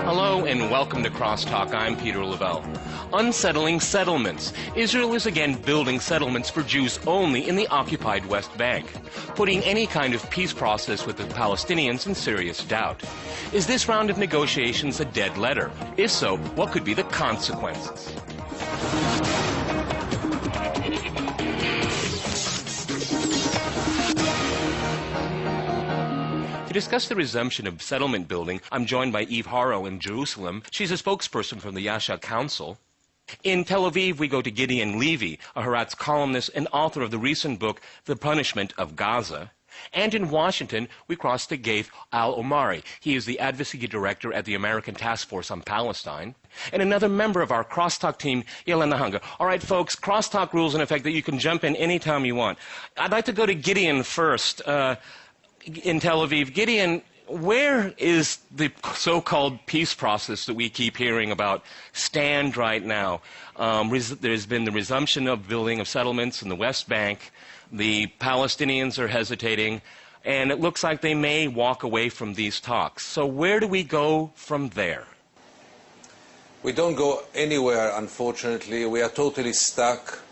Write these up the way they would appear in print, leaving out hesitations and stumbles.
Hello and welcome to Crosstalk. I'm Peter Lavelle. Unsettling settlements. Israel is again building settlements for Jews only in the occupied West Bank, putting any kind of peace process with the Palestinians in serious doubt. Is this round of negotiations a dead letter? If so, what could be the consequences? To discuss the resumption of settlement building, I'm joined by Eve Haro in Jerusalem. She's a spokesperson from the Yasha Council. In Tel Aviv, we go to Gideon Levy, a Haaretz columnist and author of the recent book, The Punishment of Gaza. And in Washington, we cross to Gaith Al-Omari. He is the advocacy director at the American Task Force on Palestine. And another member of our Crosstalk team, Yelena Hunger. All right, folks, Crosstalk rules in effect that you can jump in anytime you want. I'd like to go to Gideon first. In Tel Aviv, Gideon, where is the so-called peace process that we keep hearing about stand right now? There's been the resumption of building of settlements in the West Bank. The Palestinians are hesitating, and it looks like they may walk away from these talks. So where do we go from there? We don't go anywhere, unfortunately. We are totally stuck.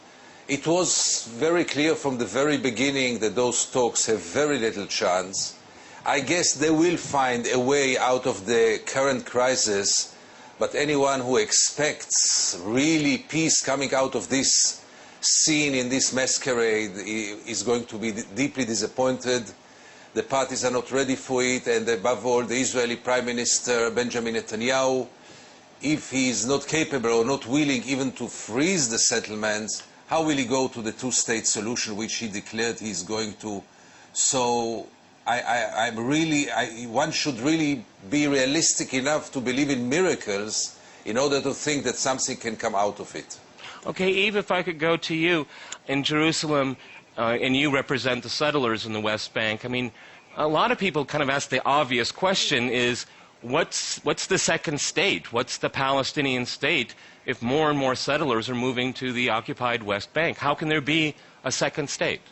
It was very clear from the very beginning that those talks have very little chance. I guess they will find a way out of the current crisis, but anyone who expects really peace coming out of this scene in this masquerade is going to be deeply disappointed. The parties are not ready for it, and above all, the Israeli Prime Minister Benjamin Netanyahu, if he is not capable or not willing even to freeze the settlements, how will he go to the two-state solution which he declared he is going to? So one should really be realistic enough to believe in miracles in order to think that something can come out of it. Okay, Eve, if I could go to you in Jerusalem, and you represent the settlers in the West Bank. I mean, a lot of people kind of ask the obvious question is, what's the second state? What's the Palestinian state if more and more settlers are moving to the occupied West Bank? How can there be a second state?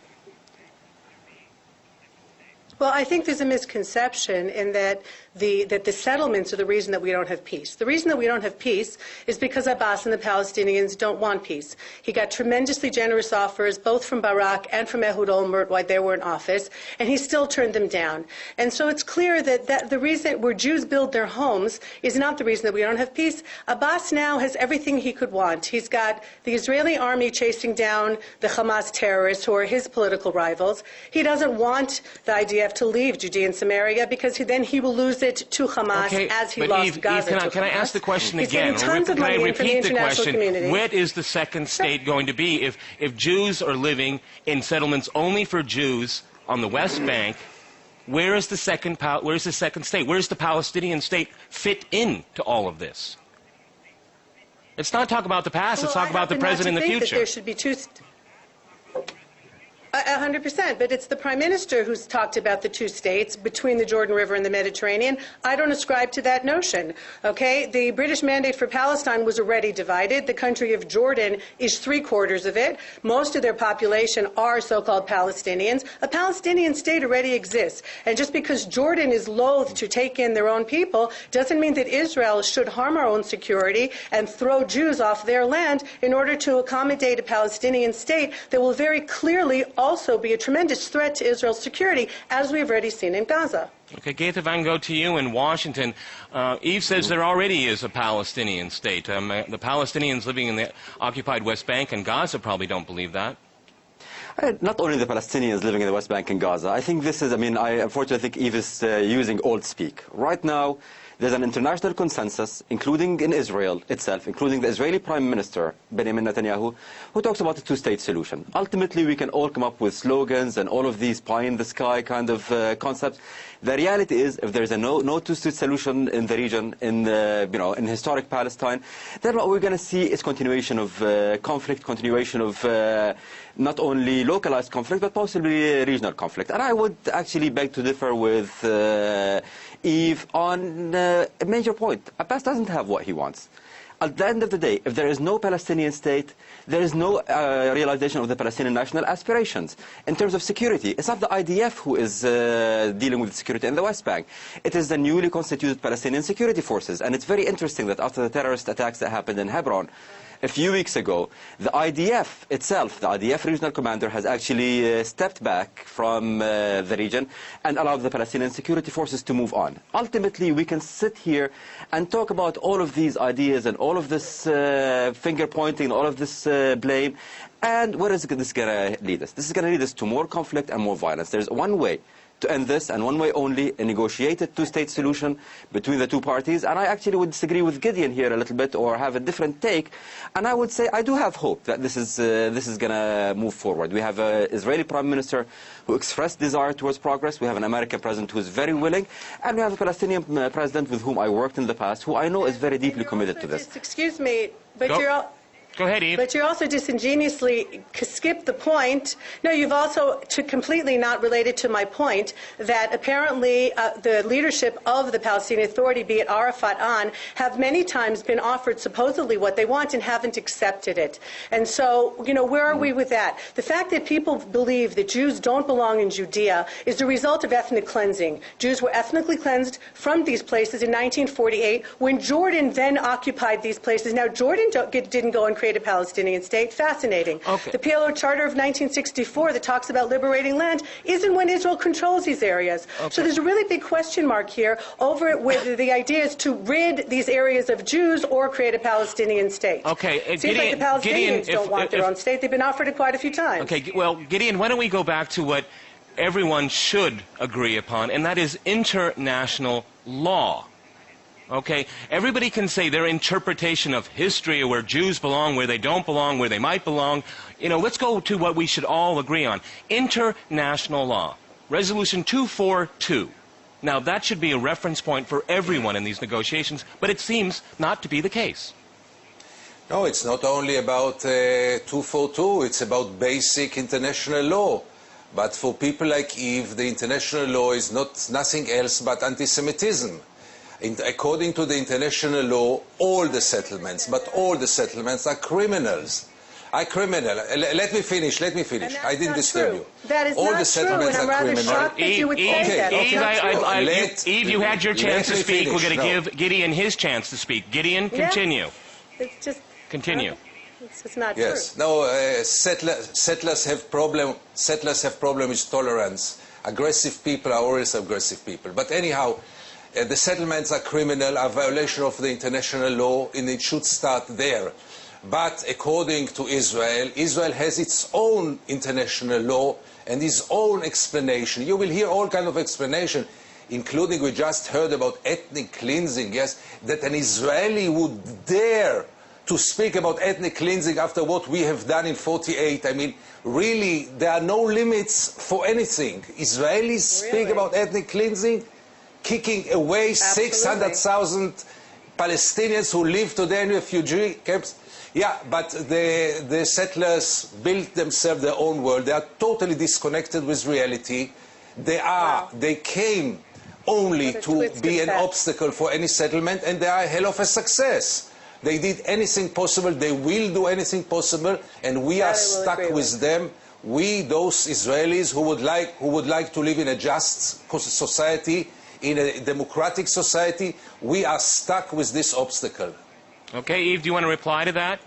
Well, I think there's a misconception in that the settlements are the reason that we don't have peace. The reason that we don't have peace is because Abbas and the Palestinians don't want peace. He got tremendously generous offers, both from Barak and from Ehud Olmert while they were in office, and he still turned them down. And so it's clear that the reason where Jews build their homes is not the reason that we don't have peace. Abbas now has everything he could want. He's got the Israeli army chasing down the Hamas terrorists who are his political rivals. He doesn't want the IDF to leave Judea and Samaria because then he will lose it to Hamas as he lost Gaza to Hamas. Can I ask the question He's again? Tons of money Can I from the repeat the international question? community. What is the second state going to be if Jews are living in settlements only for Jews on the West Bank? Where is the second state? Where does the Palestinian state fit into all of this? Let's not talk about the past. Let's talk about the present and the future. That there should be two. 100%, but it's the Prime Minister who's talked about the two states between the Jordan River and the Mediterranean. I don't ascribe to that notion, okay? The British mandate for Palestine was already divided. The country of Jordan is 3/4 of it. Most of their population are so-called Palestinians. A Palestinian state already exists, and just because Jordan is loath to take in their own people doesn't mean that Israel should harm our own security and throw Jews off their land in order to accommodate a Palestinian state that will very clearly also be a tremendous threat to Israel's security, as we've already seen in Gaza. Okay, Gaith, if I can go to you in Washington. Eve says there already is a Palestinian state. The Palestinians living in the occupied West Bank and Gaza probably don't believe that. Not only the Palestinians living in the West Bank and Gaza. I think this is, I unfortunately think Eve is using old speak. Right now, there's an international consensus, including in Israel itself, including the Israeli Prime Minister, Benjamin Netanyahu, who talks about a two-state solution. Ultimately, we can all come up with slogans and all of these pie-in-the-sky kind of concepts. The reality is, if there's a no two-state solution in the region, in historic Palestine, then what we're going to see is continuation of conflict, continuation of not only localized conflict, but possibly regional conflict. And I would actually beg to differ with Eve on a major point. Abbas doesn't have what he wants. At the end of the day, if there is no Palestinian state, there is no realization of the Palestinian national aspirations. In terms of security, it's not the IDF who is dealing with security in the West Bank. It is the newly constituted Palestinian security forces. And it's very interesting that after the terrorist attacks that happened in Hebron a few weeks ago, the IDF itself, the IDF regional commander, has actually stepped back from the region and allowed the Palestinian security forces to move on. Ultimately, we can sit here and talk about all of these ideas and all of this finger pointing, all of this blame. And where is this going to lead us? This is going to lead us to more conflict and more violence. There's one way to end this, and one way only, a negotiated two-state solution between the two parties. And I actually would disagree with Gideon here a little bit, or have a different take. And I would say I do have hope that this is going to move forward. We have an Israeli Prime Minister who expressed desire towards progress. We have an American President who is very willing. And we have a Palestinian President with whom I worked in the past, who I know is very deeply committed to this. Excuse me, but Go ahead, Eve. But you also disingenuously skipped the point. No, you've also completely not related to my point that apparently the leadership of the Palestinian Authority, be it Arafat on, have many times been offered supposedly what they want and haven't accepted it. And so, where are we with that? The fact that people believe that Jews don't belong in Judea is the result of ethnic cleansing. Jews were ethnically cleansed from these places in 1948 when Jordan then occupied these places. Now, Jordan didn't go and create a Palestinian state. Fascinating. Okay. The PLO Charter of 1964 that talks about liberating land isn't when Israel controls these areas. Okay. So there's a really big question mark here over whether the idea is to rid these areas of Jews or create a Palestinian state. Okay. It seems like the Palestinians don't want their own state. They've been offered it quite a few times. Okay. Well, Gideon, why don't we go back to what everyone should agree upon, and that is international law. Okay, everybody can say their interpretation of history, where Jews belong, where they don't belong, where they might belong. Let's go to what we should all agree on. International law. Resolution 242. Now, that should be a reference point for everyone in these negotiations, but it seems not to be the case. No, it's not only about 242, it's about basic international law. But for people like Eve, the international law is nothing else but anti-Semitism. According to the international law, all the settlements are criminals. Let me finish. I didn't disturb you. That is all not the settlements true, and I'm rather shocked that you would say that. Eve, you had your chance to speak. We're going to give Gideon his chance to speak. Gideon, continue. It's just continue. It's just not yes. true. No, settlers have problem with tolerance. Aggressive people are always aggressive people. But anyhow, the settlements are criminal, a violation of the international law, and it should start there. But according to Israel, Israel has its own international law and its own explanation. You will hear all kinds of explanation, including we just heard about ethnic cleansing, yes, that an Israeli would dare to speak about ethnic cleansing after what we have done in 48. I mean, really, there are no limits for anything. Israelis speak about ethnic cleansing, kicking away 600,000 Palestinians who live today in refugee camps. Yeah, but the settlers built themselves their own world. They are totally disconnected with reality. They came only to be an obstacle for any settlement, and they are a hell of a success. They did anything possible. They will do anything possible, and we are stuck with them. We, those Israelis who would like to live in a just society, in a democratic society, we are stuck with this obstacle. Okay, Eve, do you want to reply to that?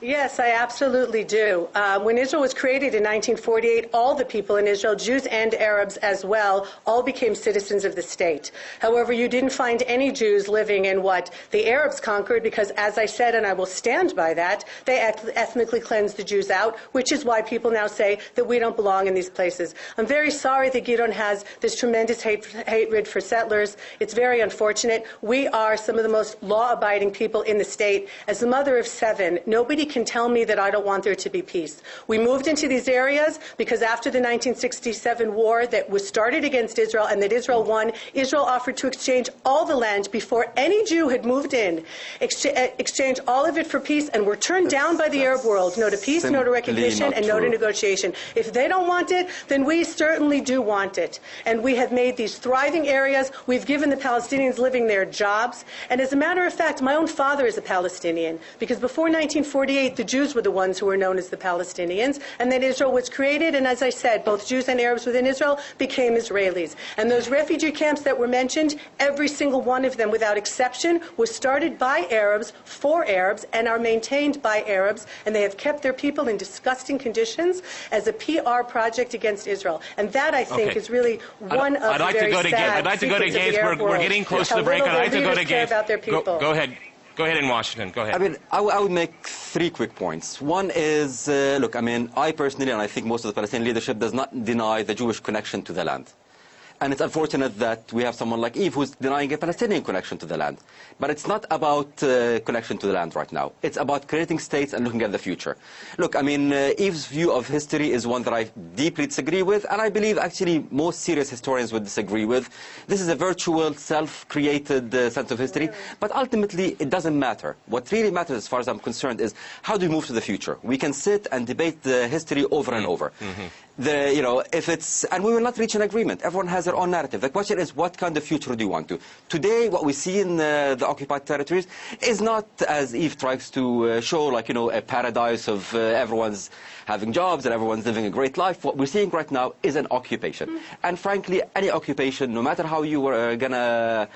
Yes, I absolutely do. When Israel was created in 1948, all the people in Israel, Jews and Arabs as well, all became citizens of the state. However, you didn't find any Jews living in what the Arabs conquered because, as I said, and I will stand by that, they ethnically cleansed the Jews out, which is why people now say that we don't belong in these places. I'm very sorry that Gideon has this tremendous hatred for settlers. It's very unfortunate. We are some of the most law-abiding people in the state. As the mother of 7, nobody can tell me that I don't want there to be peace. We moved into these areas because after the 1967 war that was started against Israel and that Israel won, Israel offered to exchange all the land before any Jew had moved in, exchange all of it for peace, and were turned down by the Arab world. No to peace, no to recognition, and no to negotiation. If they don't want it, then we certainly do want it. And we have made these thriving areas. We've given the Palestinians living there jobs. And as a matter of fact, my own father is a Palestinian, because before 1948, the Jews were the ones who were known as the Palestinians, and then Israel was created, and as I said, both Jews and Arabs within Israel became Israelis. And those refugee camps that were mentioned, every single one of them, without exception, was started by Arabs, for Arabs, and are maintained by Arabs, and they have kept their people in disgusting conditions as a PR project against Israel. And that, I think, is really one of the very sad I'd like to go to Gates. We're getting close to the break. I'd like to go to Gates. Go ahead. Go ahead in Washington. Go ahead. I mean, I would make 3 quick points. One is, look, I mean, I personally, and I think most of the Palestinian leadership, does not deny the Jewish connection to the land. And it's unfortunate that we have someone like Eve who's denying a Palestinian connection to the land. But it's not about connection to the land right now. It's about creating states and looking at the future. Look, I mean, Eve's view of history is one that I deeply disagree with, and I believe actually most serious historians would disagree with. This is a virtual, self-created sense of history, but ultimately it doesn't matter. What really matters, as far as I'm concerned, is how do we move to the future? We can sit and debate the history over and over. You know, if it's, and we will not reach an agreement. Everyone has their own narrative. The question is, what kind of future do you want to? Today, what we see in the occupied territories is not, as Eve tries to show, like, you know, a paradise of everyone's having jobs and everyone's living a great life. What we're seeing right now is an occupation. And frankly, any occupation, no matter how you were gonna,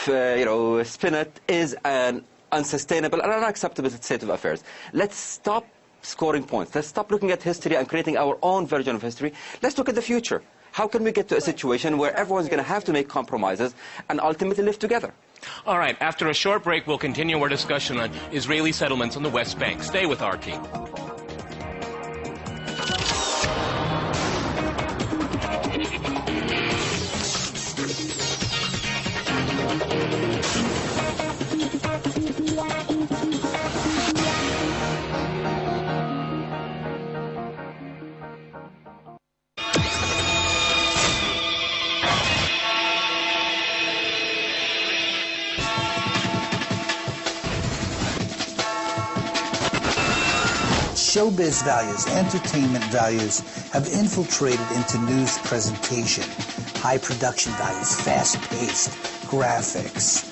you know, spin it, is an unsustainable and unacceptable state of affairs. Let's stop scoring points. Let's stop looking at history and creating our own version of history. Let's look at the future. How can we get to a situation where everyone's going to have to make compromises and ultimately live together? All right, after a short break, we'll continue our discussion on Israeli settlements on the West Bank. Stay with our team. Showbiz values, entertainment values have infiltrated into news presentation. High production values, fast-paced, graphics,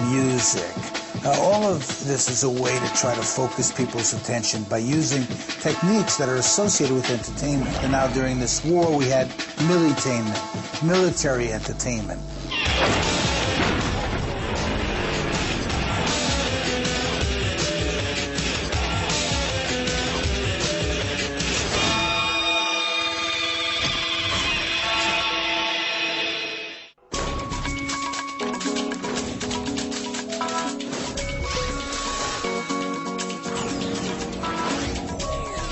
music. All of this is a way to try to focus people's attention by using techniques that are associated with entertainment. And now during this war, we had militainment, military entertainment.